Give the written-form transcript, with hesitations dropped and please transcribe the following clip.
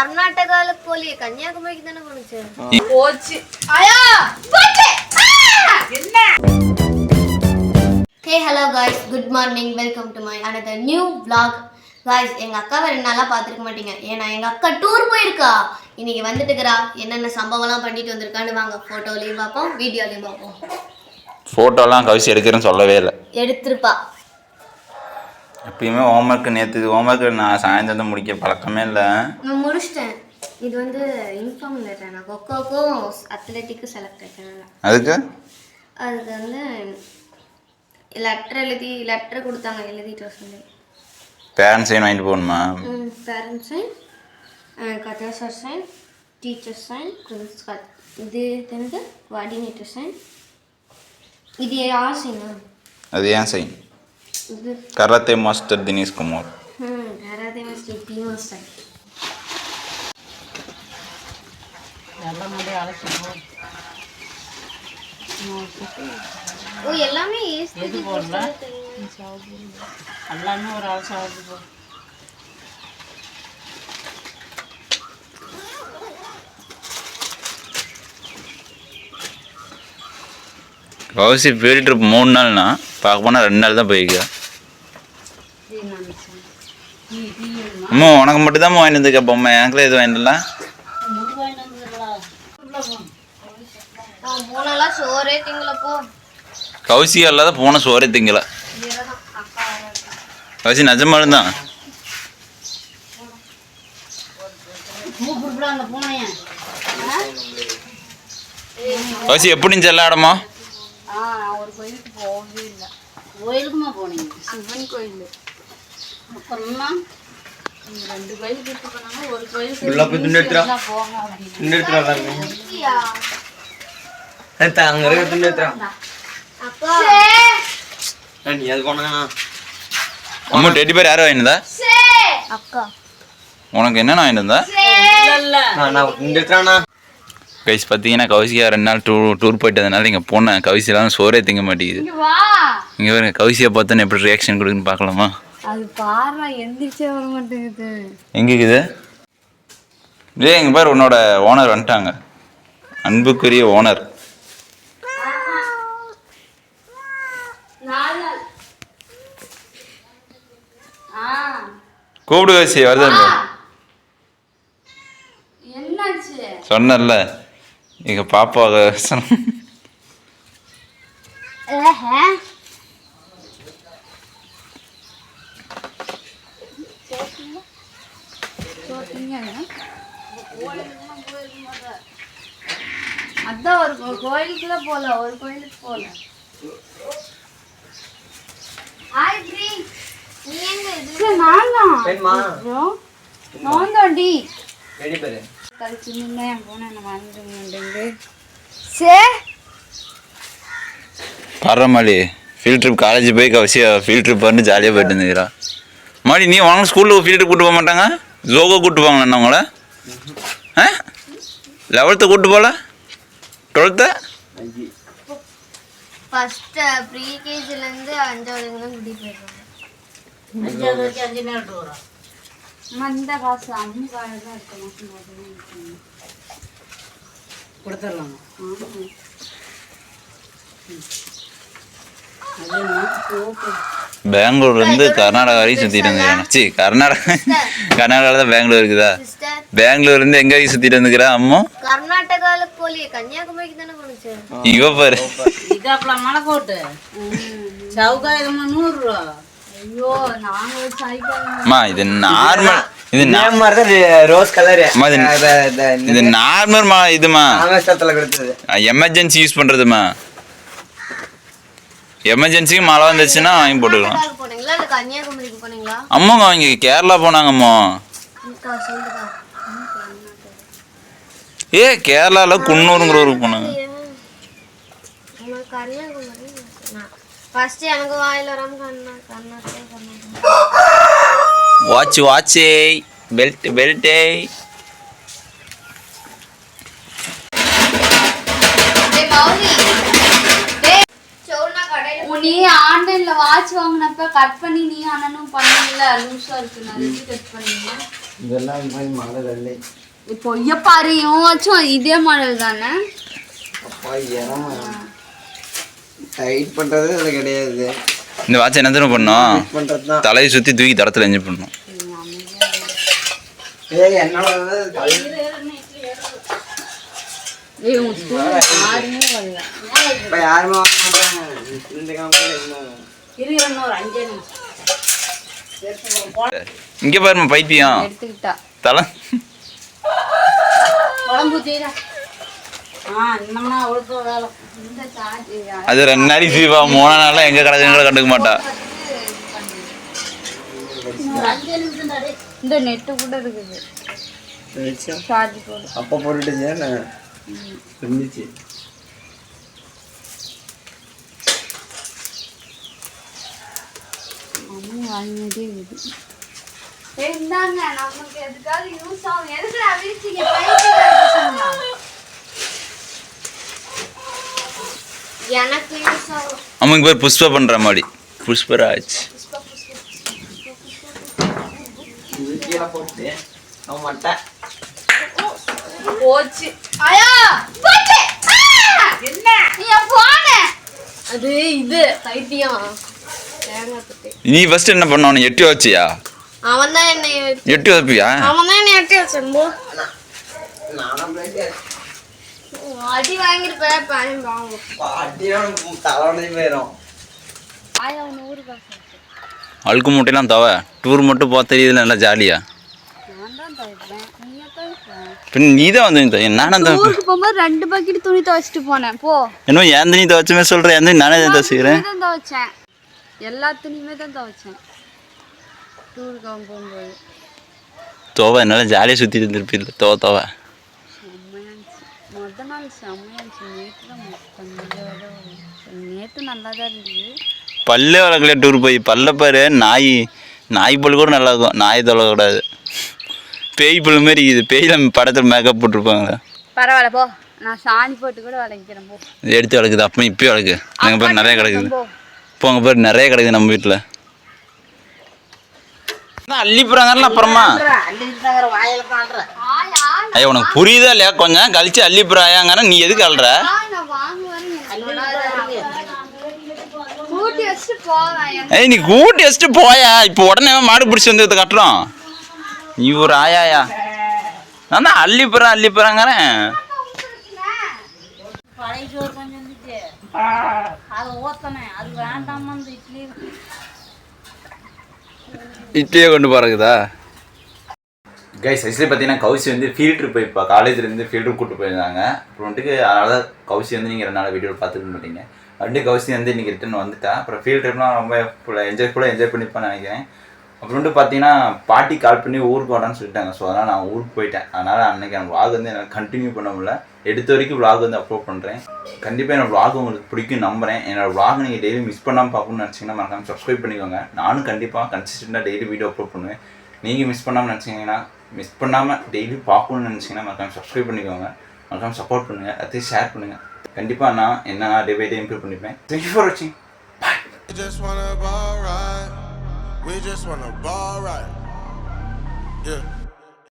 கர்நாடகால போலி கன்னியாகுமரிக்கு தானே போனுச்சு. போச்சு. ஆயா போச்சு. என்ன? Hey hello guys, good morning, welcome to my another new vlog. Guys, எங்க அக்காவை 2 நாளா பாத்துக்க மாட்டீங்க. ஏன்னா எங்க அக்கா டூர் போயிருக்கா. இன்னைக்கு வந்துட்டுக்கறா. என்னென்ன சம்பவம்லாம் பண்ணிட்டு வந்திருக்கான்னு வாங்க போட்டோலயும் பாப்போம், வீடியோலயும் பாப்போம். போட்டோலாம் கவிசி எடுக்கிறேன்னு சொல்லவே இல்லை. எடுத்துருப்பா. எப்பயுமே ஹோம்ஒர்க்கு நான் சாயந்தரம் முடிக்க பழக்கமே இல்லை. நான் முடிச்சிட்டேன். இது வந்து இன்ஃபார்ம் லெட்டர். நான் கொக்கோக்கும் அத்லெட்டிக்கும் செலக்ட் ஆயிட்டேன். அதுக்கு வந்து லெட்டர் கொடுத்தாங்க, எழுதிட்டு வர சொல்லி. பேரண்ட்ஸ் சைன் வாங்கிட்டு போகணுமா? பேரண்ட்ஸ் சைன், கதேசர் சைன், டீச்சர் சைன், இது எனக்கு கோஆர்டினேட்டர் சைன். இது யார் சைனா? அது ஏன் sign? Karate master Dinesh Kumar. Karate master Dinesh sign. ஓ எல்லாமே எது போடல, எல்லாமே ஒரு ஆள் சாவுது போ. கௌசி ஃபீல்ட் ட்ரிப் 3 நாள்னா பார்க்க போனால் 2 நாள் தான் போயிருக்கா. அம்மா உனக்கு மட்டும் தான் வாங்கிட்டு வந்துருக்கா பொம்மை, எனக்குலாம் எதுவும் வாங்கிடலாம். கௌசி இல்லாத போன சோறே திங்கல. கௌசி நிஜமாலும் தான். கௌசி எப்படி செல்லாடமா? ஒரு கோயிலுக்கு போகவே இல்லை. கோயிலுக்குமா போனீங்க? சிவன் கோயில். அப்புறமா 2 கோயிலுக்கு கூப்பிட்டு போனாங்க. ஒரு கோயிலுக்கு போங்க அம்மா டெடி பேர் யாரும் வாங்கினதா? அக்கா. உனக்கு என்ன வாங்கிட்டு கைஸ் பார்த்தீங்கன்னா கௌசியா 2 நாள் டூர் போயிட்டதுனால இங்கே போனேன். கௌசியெல்லாம் சோறே திங்க மாட்டேங்குது. இங்கே பாருங்க கௌசியை பார்த்தோன்னு எப்படி ரியாக்ஷன் கொடுக்குன்னு பார்க்கலாமா? அது பாரு எந்திரிச்சே வர மாட்டேங்குது. எங்கே இருக்குது? இங்கே பாரு உன்னோட ஓனர் வந்துட்டாங்க, அன்புக்குரிய ஓனர். கூப்பிடு கௌசி வருது. சொன்னல எங்க பாப்பா அதான் ஒரு கோயிலுக்குள்ள போல, ஒரு கோயிலுக்கு போல. பரமாளி ஃபீல்ட் ட்ரிப் காலேஜ் போய் கவசியா ஃபீல்ட் ட்ரிப் பண்ணி ஜாலியாக போயிட்டு இருந்துக்கிறா. மாடி நீ வாங்க ஸ்கூலில் ஃபீல்டு கூப்பிட்டு போக மாட்டாங்க? ஜோகோ கூப்பிட்டு போங்களேன் உங்களை? 11th கூப்பிட்டு போகல, 12th? ஃபர்ஸ்ட் ப்ரீகேஜில இருந்து 5வது வரைக்கும் கூட்டிட்டு போயிருக்காங்க. 5வது வரைக்கும் 5 நேரம் டூரா? மந்த காசு அம்மு காசு தான் இருக்கு. மாசம் கொடுத்துடலாம். பெங்களூர்லேருந்து கர்நாடகா வரைக்கும் சுற்றிட்டு வந்துக்கிறேன். சி கர்நாடகாவில் தான் பெங்களூர் இருக்குதா? பெங்களூர்லேருந்து எங்கே வரைக்கும் சுற்றிட்டு வந்துக்கிறா அம்மா? கர்நாடகால போலி கன்னியாகுமரிக்கு தானே போனுச்சு. இவ பாரு இதாப்ல மலைக்கோட்டு சவுகா 100 ரூபா. ஐயோ நாங்க சைக்கிள் இது நார்மல், இது ரோஸ் கலர், இது நார்மல் இதுமா, கொடுத்தது எமர்ஜென்சி யூஸ் பண்றதுமா. எமர்ஜென்சிக்கு மழை வந்துச்சுன்னா வாங்கி போட்டுக்கலாம். போனீங்களா இல்ல கன்னியாகுமரிக்கு போனீங்களா? அம்மாங்க அவங்க கேரளா போனாங்கம்மா. கேரளால குன்னூருங்கிற ஊருக்கு போனாங்க. ஃபர்ஸ்ட் எனக்கு வாயில வராம வாட்ச் பெல்ட் நீ ஆன்லைன்ல வாட்ச் வாங்கினப்ப கட் பண்ணி நீ அண்ணனும் பண்ணீங்கல்ல, லூசா இருக்கு. நான் கட் பண்ணீங்க இதெல்லாம் மாதிரி மாடல் இல்லை. இப்போ பாரு இவச்சும் இதே மாடல் தானே. அப்பா இடம் டைட் பண்ணுறது அதில் கிடையாது. இந்த வாட்ச் என்ன தெரியுமா பண்ணோம்? பண்ணுறது தான். தலையை சுற்றி தூக்கி தரத்தில் எஞ்சி பண்ணணும். என்னோட இப்போ யாருமே வாங்க மாட்டாங்க. இந்த காலத்தில் இங்கே பாருமா பைத்தியம் எடுத்துக்கிட்டா தலை அது 2 நாளை சீவா 3 நாளா எங்க கிடக்குங்கள கண்டுக்க மாட்டா. இந்த நெட்டு கூட இருக்குது சார்ஜ் போடு. அப்போ போட்டுட்டு நான் இருந்துச்சு. வாங்கினதே இது. இந்தாங்க நமக்கு எதுக்காவது யூஸ் ஆகும். எதுக்குல அவிச்சிங்க எனக்கு யூஸ் ஆகும். அம்மாக்கு பேர் புஷ்பா பண்ற மாதிரி புஷ்பராஜ். கீழே போட்டு அவன் மட்டை போச்சு. ஐயா போச்சு. என்ன நீ போனே அது இது பைத்தியம். தேங்காய் குட்டி. நீ ஃபர்ஸ்ட் என்ன பண்ணணும்? எட்டி வச்சியா? அவன் தான் என்னை எட்டி வைப்பியா? எட்டி வச்சான். நானும் போயிட்டு அடி வாங்கிருப்பேன். பையன் வாங்கும். பாட்டியோட தலைவலி போயிடும். ஆயா 100 காசு அழுக்கு மூட்டையெல்லாம் தவ டூர் மட்டும் போக தெரியுதுல நல்லா ஜாலியா. நான் தான் தவிர்ப்பேன். நீங்க தவிர்ப்பேன். பின் நீ தான் வந்து நானும் தான் ஊருக்கு போகும்போது 2 பக்கெட் துணி துவைச்சிட்டு போனேன். போ என்ன ஏந்தினி துவைச்சுமே சொல்கிறேன். ஏந்தினி நானே தான் துவைச்சிக்கிறேன். தான் துவைச்சேன். எல்லா துணியுமே தான் துவைச்சேன் டூருக்கு போகும்போது. தோவ என்னால் ஜாலியாக சுற்றிட்டு இருந்திருப்பில்ல தோவை செம்மையாச்சு. மொதல் நாள் செம்மையாச்சு. நேற்று தான் நேற்று நல்லா தான் இருந்தது. பல்லே வளர்க்கலையா டூர் போய்? பல்ல பாரு நாய் பல் கூட நல்லா இருக்கும். நாய் தொலைக்கூடாது. பேய் பல் மாரி இருக்குது. பேயில் படத்தில் மேக்கப் போட்டிருப்பாங்க. பரவாயில்ல போ. நான் சாணி போட்டு கூட வளைக்கிறேன். போ இது எடுத்து வளர்க்குது. அப்போ இப்போயும் வளர்க்கு. எங்கள் பேர் நிறைய கிடக்குது. இப்போ உங்கள் பேர் நிறைய கிடக்குது நம்ம வீட்டில். அள்ளி போகிறாங்கல்ல அப்புறமா. ஐயா உனக்கு புரியுதா இல்லையா? கொஞ்சம் கழிச்சு அள்ளி போறாயாங்கன்னா நீ எதுக்கு அள்ளுற? ஏய் நீ கூட்டி வச்சுட்டு போயா. இப்போ உடனே மாடு பிடிச்சி வந்து கட்டுறோம். நீ ஒரு ஆயாயா. நான் தான் அள்ளி போறாங்கிறேன். இட்லியே கொண்டு போறதுதா கைஸ். ஆக்சுவலி பார்த்தீங்கன்னா கௌசி வந்து ஃபீல்ட் ட்ரிப் இப்போ காலேஜ்லேருந்து ஃபீல்ட் ட்ரிப் கூப்பிட்டு போயிருந்தாங்க. அப்புறமேட்டுக்கு அதனால தான் கௌசி வந்து நீங்கள் 2 நாள் வீடியோ பார்த்துக்க மாட்டீங்க. அப்படியே கௌசி வந்து இன்றைக்கி ரிட்டன் வந்துட்டா. அப்புறம் ஃபீல்ட் ட்ரிப்லாம் ரொம்ப என்ஜாய் பண்ணிப்பான்னு நினைக்கிறேன். அப்புறமேட்டு பார்த்தீங்கன்னா பாட்டி கால் பண்ணி ஊருக்கு வாடான்னு சொல்லிட்டாங்க. ஸோ அதனால் நான் ஊருக்கு போயிட்டேன். அதனால் அன்றைக்கி எனக்கு vlog வந்து என்னால் கண்டினியூ பண்ண முடியல. எடுத்த வரைக்கும் vlog வந்து அப்லோட் பண்ணுறேன். கண்டிப்பாக என்னோடய vlog உங்களுக்கு பிடிக்கும் நம்புகிறேன். என்னோடய vlog நீங்கள் டெய்லி மிஸ் பண்ணாமல் பார்க்கணும்னு நினச்சிங்கன்னா மறக்காமல் சப்ஸ்கிரைப் பண்ணிக்கோங்க. நானும் கண்டிப்பாக கன்சிஸ்டண்ட்டாக டெய்லி வீடியோ அப்லோட் பண்ணுவேன். நீங்கள் மிஸ் பண்ணாமல் டெய்லி பார்க்கணும்னு நினச்சிங்கன்னா மறக்காமல் சப்ஸ்கிரைப் பண்ணிக்கோங்க. மறக்காமல் சப்போர்ட் பண்ணுங்கள். அதையும் ஷேர் பண்ணுங்கள். கண்டிப்பாக நான் என்ன டே பை டே இம்ப்ரூவ் பண்ணிப்பேன். தேங்க்யூ ஃபார் வாட்சிங். We just wanna ball right. Yeah.